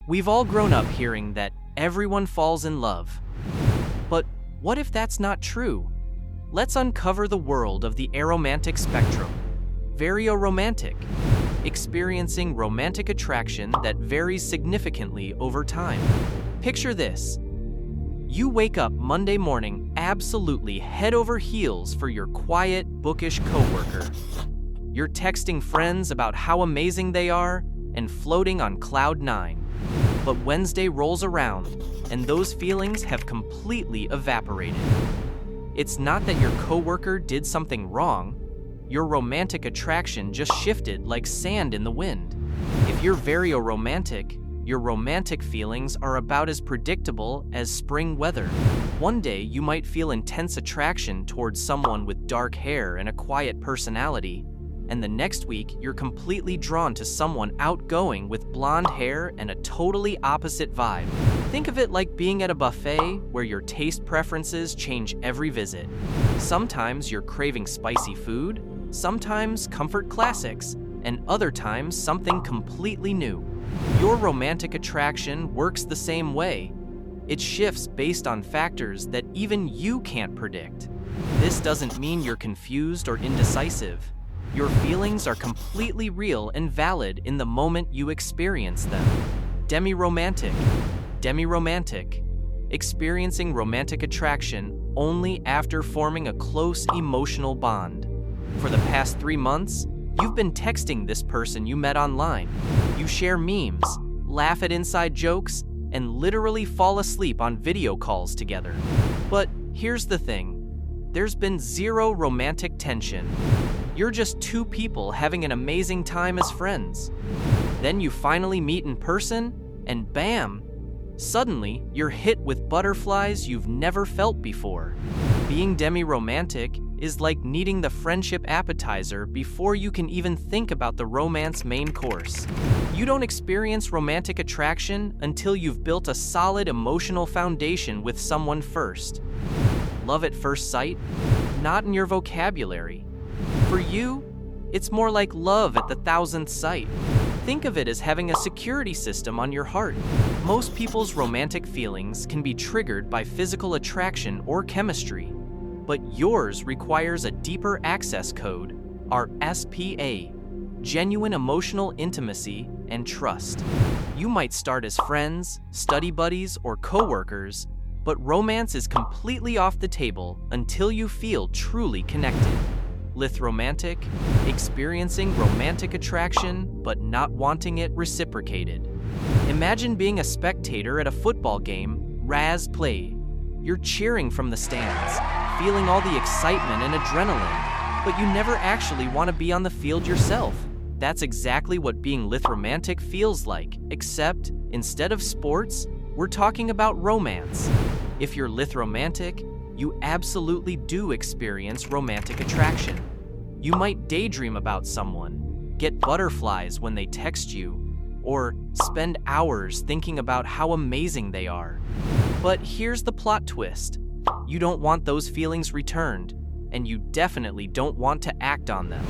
We've all grown up hearing that everyone falls in love. But what if that's not true? Let's uncover the world of the aromantic spectrum. Varioromantic, experiencing romantic attraction that varies significantly over time. Picture this. You wake up Monday morning absolutely head over heels for your quiet, bookish coworker. You're texting friends about how amazing they are and floating on cloud nine. But Wednesday rolls around, and those feelings have completely evaporated. It's not that your coworker did something wrong. Your romantic attraction just shifted like sand in the wind. If you're varioromantic, your romantic feelings are about as predictable as spring weather. One day, you might feel intense attraction towards someone with dark hair and a quiet personality, and the next week, you're completely drawn to someone outgoing with blonde hair and a totally opposite vibe. Think of it like being at a buffet where your taste preferences change every visit. Sometimes you're craving spicy food, sometimes comfort classics, and other times something completely new. Your romantic attraction works the same way. It shifts based on factors that even you can't predict. This doesn't mean you're confused or indecisive. Your feelings are completely real and valid in the moment you experience them. Demiromantic, experiencing romantic attraction only after forming a close emotional bond. For the past 3 months, you've been texting this person you met online. You share memes, laugh at inside jokes, and literally fall asleep on video calls together. But here's the thing. There's been zero romantic tension. You're just two people having an amazing time as friends. Then you finally meet in person, and bam! Suddenly, you're hit with butterflies you've never felt before. Being demiromantic is like needing the friendship appetizer before you can even think about the romance main course. You don't experience romantic attraction until you've built a solid emotional foundation with someone first. Love at first sight? Not in your vocabulary. For you, it's more like love at the 1000th sight. Think of it as having a security system on your heart. Most people's romantic feelings can be triggered by physical attraction or chemistry, but yours requires a deeper access code, our SPA, genuine emotional intimacy and trust. You might start as friends, study buddies, or coworkers, but romance is completely off the table until you feel truly connected. Lithromantic, experiencing romantic attraction but not wanting it reciprocated. Imagine being a spectator at a football game, Raz play. You're cheering from the stands, feeling all the excitement and adrenaline, but you never actually want to be on the field yourself. That's exactly what being lithromantic feels like, except instead of sports, we're talking about romance. If you're lithromantic, you absolutely do experience romantic attraction. You might daydream about someone, get butterflies when they text you, or spend hours thinking about how amazing they are. But here's the plot twist. You don't want those feelings returned, and you definitely don't want to act on them.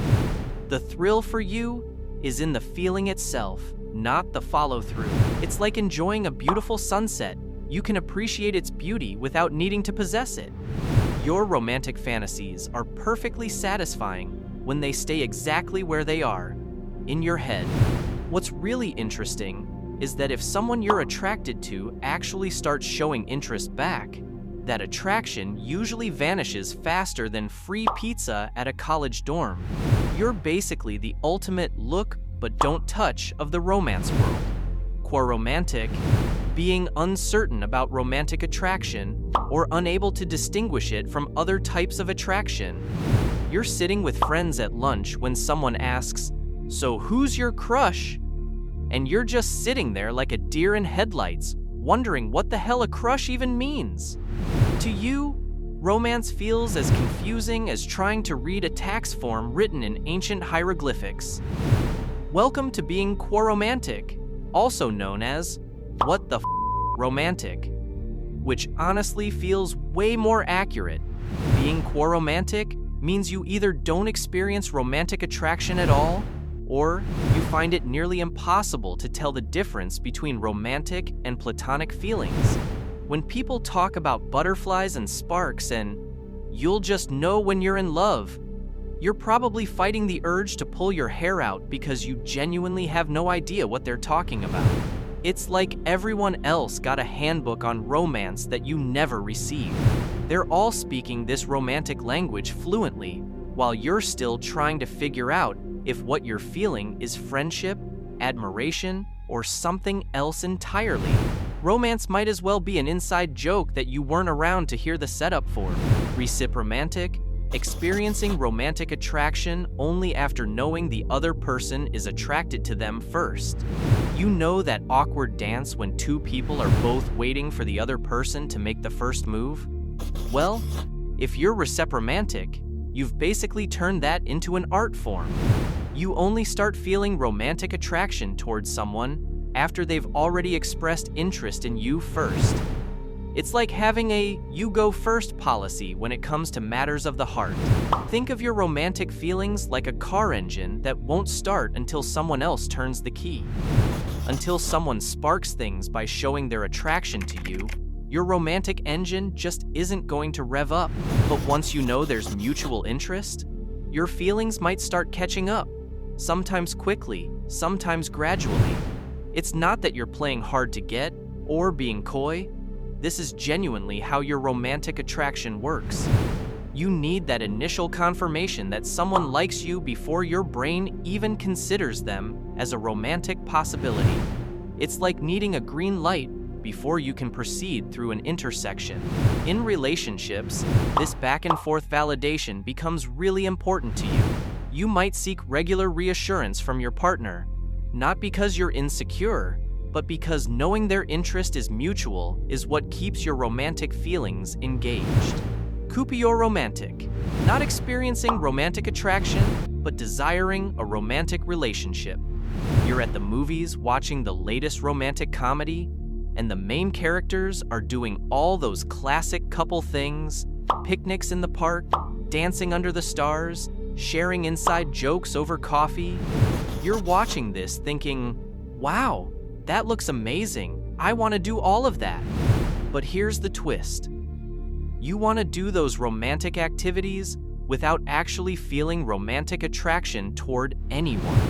The thrill for you is in the feeling itself, not the follow-through. It's like enjoying a beautiful sunset. You can appreciate its beauty without needing to possess it. Your romantic fantasies are perfectly satisfying when they stay exactly where they are, in your head. What's really interesting is that if someone you're attracted to actually starts showing interest back, that attraction usually vanishes faster than free pizza at a college dorm. You're basically the ultimate look but don't touch of the romance world. Quoromantic, being uncertain about romantic attraction or unable to distinguish it from other types of attraction. You're sitting with friends at lunch when someone asks, "So who's your crush?" And you're just sitting there like a deer in headlights, wondering what the hell a crush even means. To you, romance feels as confusing as trying to read a tax form written in ancient hieroglyphics. Welcome to being quoromantic, also known as what the romantic, which honestly feels way more accurate. Being quoromantic means you either don't experience romantic attraction at all, Or you find it nearly impossible to tell the difference between romantic and platonic feelings. When people talk about butterflies and sparks and "you'll just know when you're in love," you're probably fighting the urge to pull your hair out because you genuinely have no idea what they're talking about. It's like everyone else got a handbook on romance that you never received. They're all speaking this romantic language fluently, while you're still trying to figure out if what you're feeling is friendship, admiration, or something else entirely. Romance might as well be an inside joke that you weren't around to hear the setup for. Recipromantic, experiencing romantic attraction only after knowing the other person is attracted to them first. You know that awkward dance when two people are both waiting for the other person to make the first move? Well, if you're recipromantic, you've basically turned that into an art form. You only start feeling romantic attraction towards someone after they've already expressed interest in you first. It's like having a "you go first" policy when it comes to matters of the heart. Think of your romantic feelings like a car engine that won't start until someone else turns the key. Until someone sparks things by showing their attraction to you, your romantic engine just isn't going to rev up. But once you know there's mutual interest, your feelings might start catching up, sometimes quickly, sometimes gradually. It's not that you're playing hard to get or being coy. This is genuinely how your romantic attraction works. You need that initial confirmation that someone likes you before your brain even considers them as a romantic possibility. It's like needing a green light before you can proceed through an intersection. In relationships, this back and forth validation becomes really important to you. You might seek regular reassurance from your partner, not because you're insecure, but because knowing their interest is mutual is what keeps your romantic feelings engaged. Cupioromantic, not experiencing romantic attraction, but desiring a romantic relationship. You're at the movies watching the latest romantic comedy, and the main characters are doing all those classic couple things: picnics in the park, dancing under the stars, sharing inside jokes over coffee. You're watching this thinking, "Wow, that looks amazing. I want to do all of that." But here's the twist. You want to do those romantic activities without actually feeling romantic attraction toward anyone.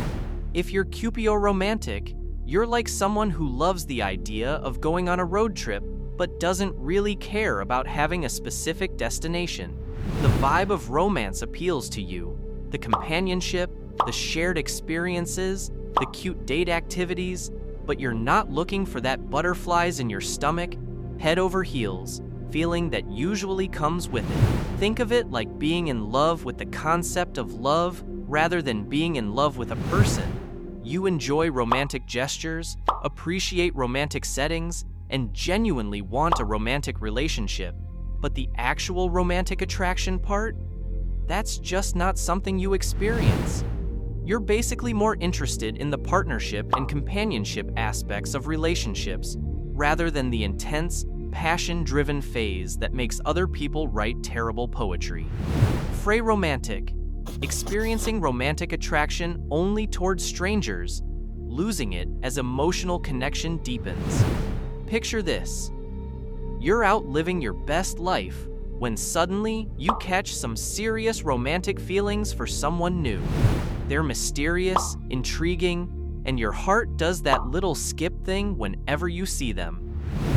If you're cupioromantic, you're like someone who loves the idea of going on a road trip but doesn't really care about having a specific destination. The vibe of romance appeals to you. The companionship, the shared experiences, the cute date activities, but you're not looking for that butterflies in your stomach, head over heels feeling that usually comes with it. Think of it like being in love with the concept of love rather than being in love with a person. You enjoy romantic gestures, appreciate romantic settings, and genuinely want a romantic relationship, but the actual romantic attraction part? That's just not something you experience. You're basically more interested in the partnership and companionship aspects of relationships, rather than the intense, passion-driven phase that makes other people write terrible poetry. Phraromantic, experiencing romantic attraction only towards strangers, losing it as emotional connection deepens. Picture this. You're out living your best life when suddenly you catch some serious romantic feelings for someone new. They're mysterious, intriguing, and your heart does that little skip thing whenever you see them.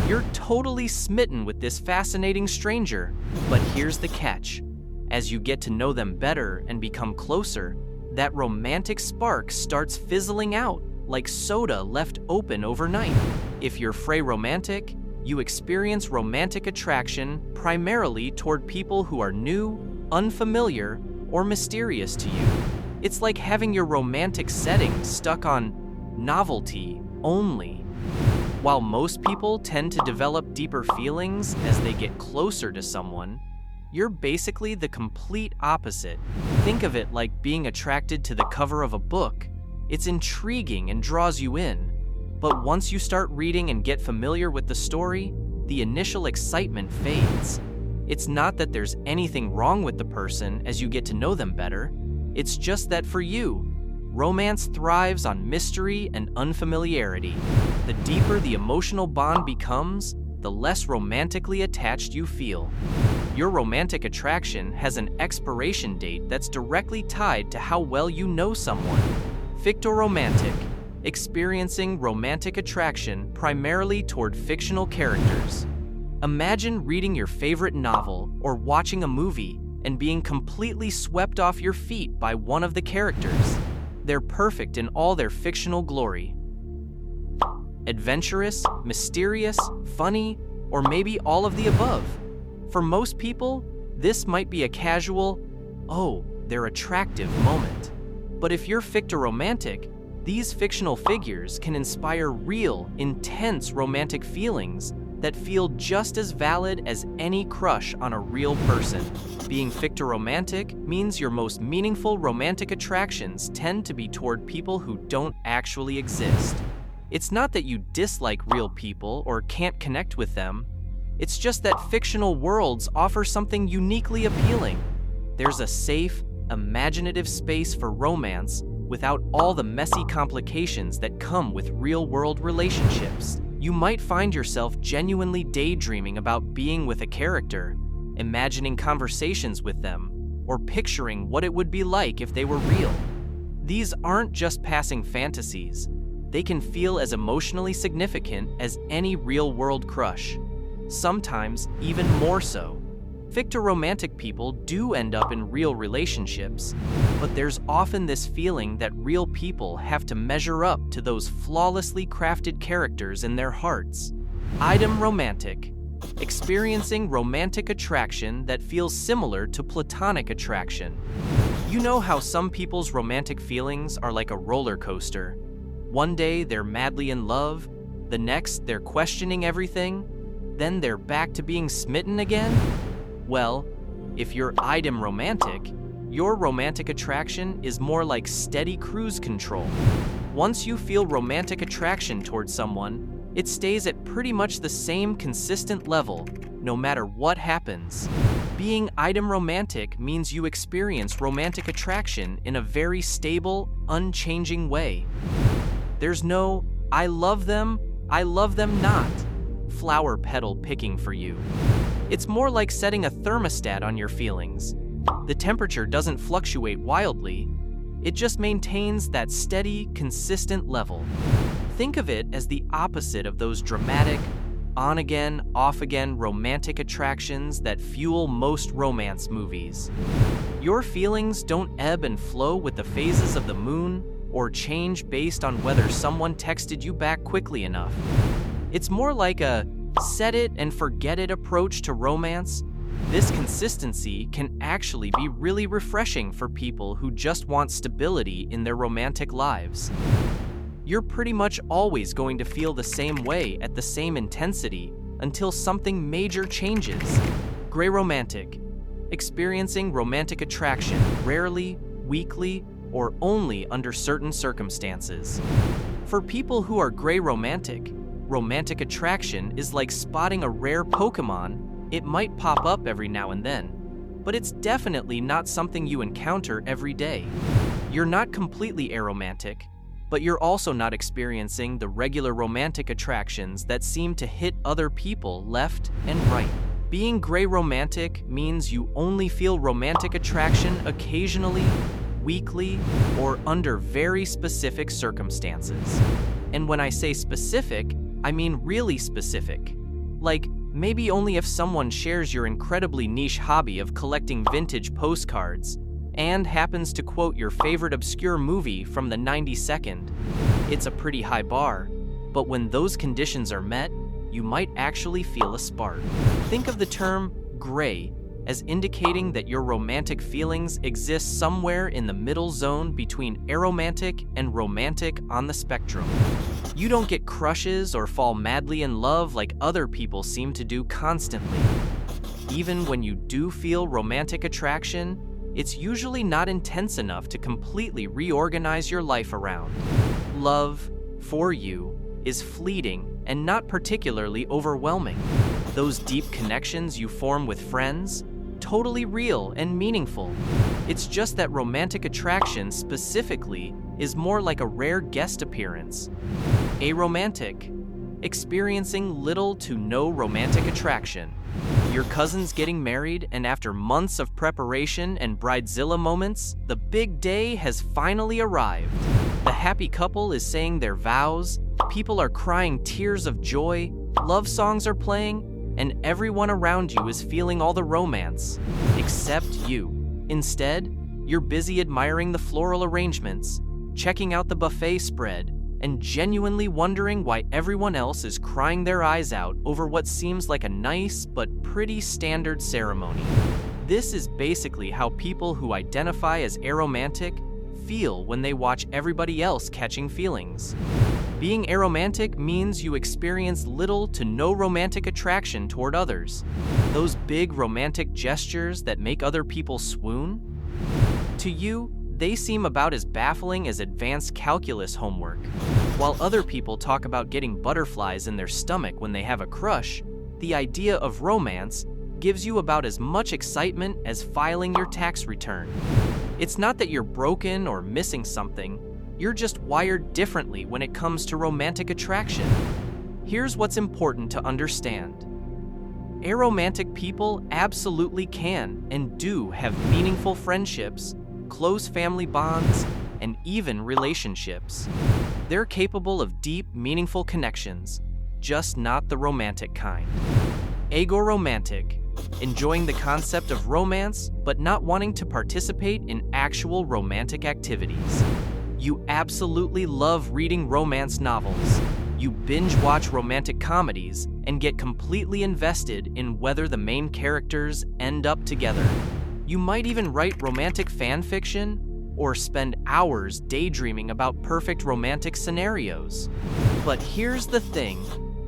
You're totally smitten with this fascinating stranger, but here's the catch. As you get to know them better and become closer, that romantic spark starts fizzling out like soda left open overnight. If you're phraromantic, you experience romantic attraction primarily toward people who are new, unfamiliar, or mysterious to you. It's like having your romantic setting stuck on novelty only. While most people tend to develop deeper feelings as they get closer to someone, you're basically the complete opposite. Think of it like being attracted to the cover of a book. It's intriguing and draws you in. But once you start reading and get familiar with the story, the initial excitement fades. It's not that there's anything wrong with the person as you get to know them better. It's just that for you, Romance thrives on mystery and unfamiliarity. The deeper the emotional bond becomes, the less romantically attached you feel. Your romantic attraction has an expiration date that's directly tied to how well you know someone. Fictoromantic, experiencing romantic attraction primarily toward fictional characters. Imagine reading your favorite novel or watching a movie and being completely swept off your feet by one of the characters. They're perfect in all their fictional glory. Adventurous, mysterious, funny, or maybe all of the above. For most people, this might be a casual, "Oh, they're attractive" moment. But if you're fictoromantic, these fictional figures can inspire real, intense romantic feelings that feel just as valid as any crush on a real person. Being fictoromantic means your most meaningful romantic attractions tend to be toward people who don't actually exist. It's not that you dislike real people or can't connect with them. It's just that fictional worlds offer something uniquely appealing. There's a safe, imaginative space for romance without all the messy complications that come with real-world relationships. You might find yourself genuinely daydreaming about being with a character, imagining conversations with them, or picturing what it would be like if they were real. These aren't just passing fantasies. They can feel as emotionally significant as any real-world crush, sometimes even more so. Fictoromantic people do end up in real relationships, but there's often this feeling that real people have to measure up to those flawlessly crafted characters in their hearts. Item romantic, experiencing romantic attraction that feels similar to platonic attraction. You know how some people's romantic feelings are like a roller coaster. One day they're madly in love, the next they're questioning everything, then they're back to being smitten again? Well, if you're item romantic, your romantic attraction is more like steady cruise control. Once you feel romantic attraction towards someone, it stays at pretty much the same consistent level, no matter what happens. Being item romantic means you experience romantic attraction in a very stable, unchanging way. There's no, I love them not, flower petal picking for you. It's more like setting a thermostat on your feelings. The temperature doesn't fluctuate wildly. It just maintains that steady, consistent level. Think of it as the opposite of those dramatic, on-again, off-again romantic attractions that fuel most romance movies. Your feelings don't ebb and flow with the phases of the moon or change based on whether someone texted you back quickly enough. It's more like a set it and forget it approach to romance. This consistency can actually be really refreshing for people who just want stability in their romantic lives. You're pretty much always going to feel the same way at the same intensity until something major changes. Gray romantic, experiencing romantic attraction rarely, weakly, or only under certain circumstances. For people who are gray romantic attraction is like spotting a rare Pokemon. It might pop up every now and then, but it's definitely not something you encounter every day. You're not completely aromantic, but you're also not experiencing the regular romantic attractions that seem to hit other people left and right. Being gray romantic means you only feel romantic attraction occasionally, weakly, or under very specific circumstances. And when I say specific, I mean really specific. Like, maybe only if someone shares your incredibly niche hobby of collecting vintage postcards and happens to quote your favorite obscure movie from the 92nd. It's a pretty high bar, but when those conditions are met, you might actually feel a spark. Think of the term gray as indicating that your romantic feelings exist somewhere in the middle zone between aromantic and romantic on the spectrum. You don't get crushes or fall madly in love like other people seem to do constantly. Even when you do feel romantic attraction, it's usually not intense enough to completely reorganize your life around. Love, for you, is fleeting and not particularly overwhelming. Those deep connections you form with friends, totally real and meaningful. It's just that romantic attraction specifically is more like a rare guest appearance. Aromantic, experiencing little to no romantic attraction. Your cousin's getting married, and after months of preparation and bridezilla moments, the big day has finally arrived. The happy couple is saying their vows, people are crying tears of joy, love songs are playing, and everyone around you is feeling all the romance, except you. Instead, you're busy admiring the floral arrangements, checking out the buffet spread, and genuinely wondering why everyone else is crying their eyes out over what seems like a nice but pretty standard ceremony. This is basically how people who identify as aromantic feel when they watch everybody else catching feelings. Being aromantic means you experience little to no romantic attraction toward others. Those big romantic gestures that make other people swoon? To you, they seem about as baffling as advanced calculus homework. While other people talk about getting butterflies in their stomach when they have a crush, the idea of romance gives you about as much excitement as filing your tax return. It's not that you're broken or missing something, you're just wired differently when it comes to romantic attraction. Here's what's important to understand. Aromantic people absolutely can and do have meaningful friendships, close family bonds, and even relationships. They're capable of deep, meaningful connections, just not the romantic kind. Agoromantic, enjoying the concept of romance, but not wanting to participate in actual romantic activities. You absolutely love reading romance novels. You binge watch romantic comedies and get completely invested in whether the main characters end up together. You might even write romantic fan fiction or spend hours daydreaming about perfect romantic scenarios. But here's the thing,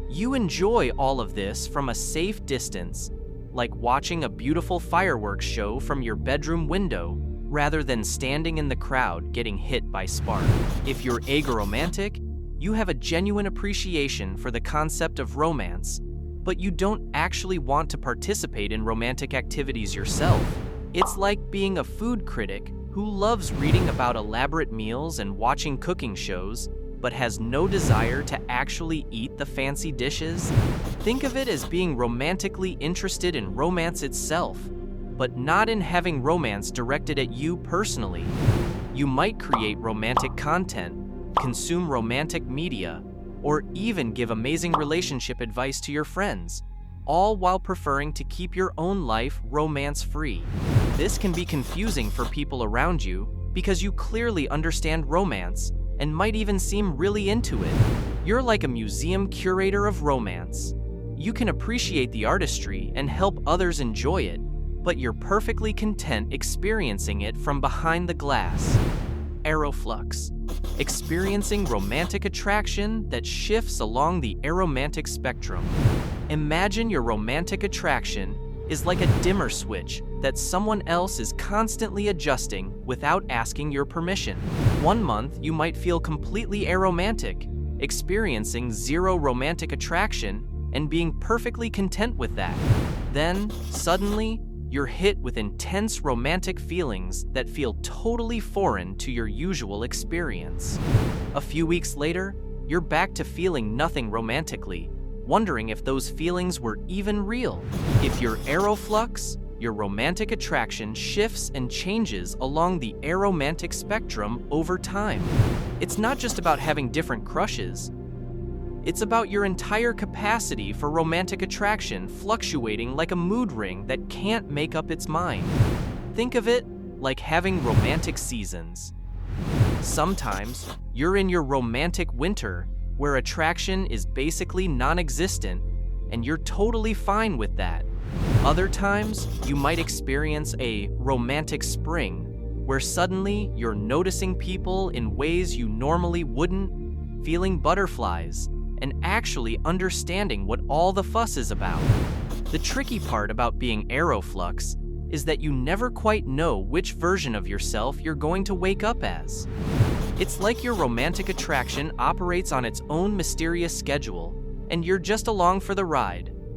you enjoy all of this from a safe distance, like watching a beautiful fireworks show from your bedroom window, rather than standing in the crowd getting hit by sparks. If you're agoromantic, you have a genuine appreciation for the concept of romance, but you don't actually want to participate in romantic activities yourself. It's like being a food critic who loves reading about elaborate meals and watching cooking shows, but has no desire to actually eat the fancy dishes. Think of it as being romantically interested in romance itself, but not in having romance directed at you personally. You might create romantic content, consume romantic media, or even give amazing relationship advice to your friends, all while preferring to keep your own life romance-free. This can be confusing for people around you because you clearly understand romance and might even seem really into it. You're like a museum curator of romance. You can appreciate the artistry and help others enjoy it, but you're perfectly content experiencing it from behind the glass. Aeroflux, experiencing romantic attraction that shifts along the aromantic spectrum. Imagine your romantic attraction is like a dimmer switch that someone else is constantly adjusting without asking your permission. One month, you might feel completely aromantic, experiencing zero romantic attraction and being perfectly content with that. Then, suddenly, you're hit with intense romantic feelings that feel totally foreign to your usual experience. A few weeks later, you're back to feeling nothing romantically, wondering if those feelings were even real. If you're aeroflux, your romantic attraction shifts and changes along the aromantic spectrum over time. It's not just about having different crushes. It's about your entire capacity for romantic attraction fluctuating like a mood ring that can't make up its mind. Think of it like having romantic seasons. Sometimes, you're in your romantic winter, where attraction is basically non-existent, and you're totally fine with that. Other times, you might experience a romantic spring, where suddenly you're noticing people in ways you normally wouldn't, feeling butterflies, and actually understanding what all the fuss is about. The tricky part about being aeroflux is that you never quite know which version of yourself you're going to wake up as. It's like your romantic attraction operates on its own mysterious schedule, and you're just along for the ride.